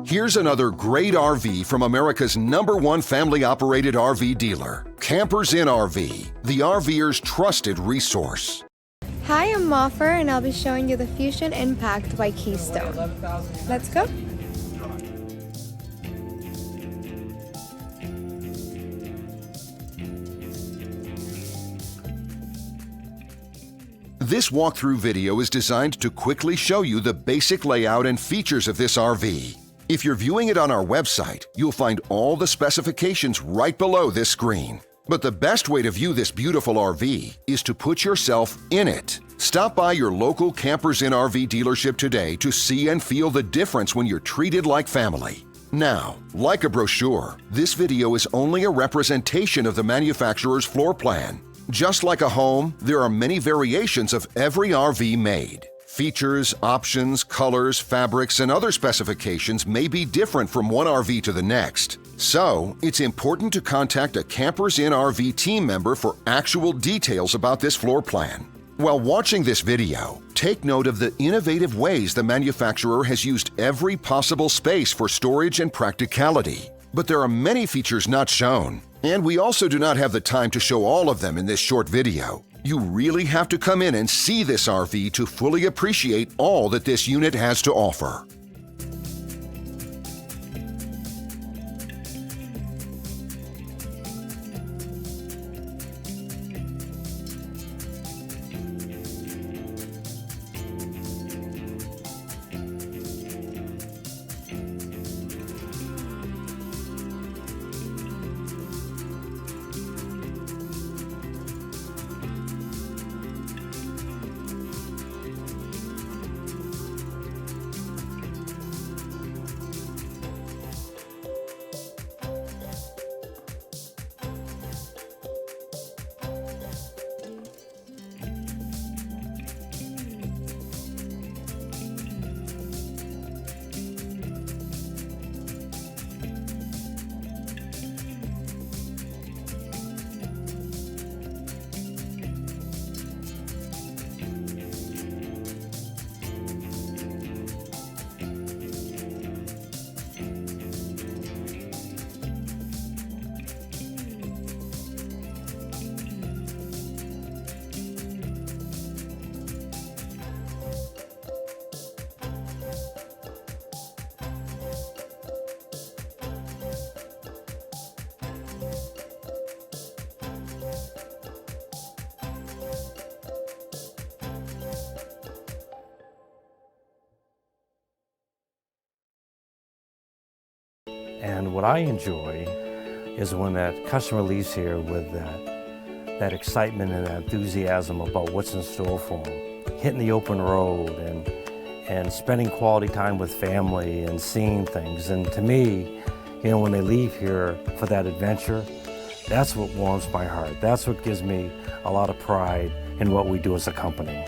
Here's another great RV from America's #1 family-operated RV dealer, Campers Inn RV, the RVer's trusted resource. Hi, I'm Moffer, and I'll be showing you the Fuzion Impact by Keystone. Let's go. This walkthrough video is designed to quickly show you the basic layout and features of this RV. If you're viewing it on our website, you'll find all the specifications right below this screen. But the best way to view this beautiful RV is to put yourself in it. Stop by your local Campers Inn RV dealership today to see and feel the difference when you're treated like family. Now, like a brochure, this video is only a representation of the manufacturer's floor plan. Just like a home, there are many variations of every RV made. Features, options, colors, fabrics, and other specifications may be different from one RV to the next. So, it's important to contact a Campers Inn RV team member for actual details about this floor plan. While watching this video, take note of the innovative ways the manufacturer has used every possible space for storage and practicality. But there are many features not shown, and we also do not have the time to show all of them in this short video. You really have to come in and see this RV to fully appreciate all that this unit has to offer. And what I enjoy is when that customer leaves here with that excitement and that enthusiasm about what's in store for them. Hitting the open road and spending quality time with family and seeing things. And to me, you know, when they leave here for that adventure, that's what warms my heart. That's what gives me a lot of pride in what we do as a company.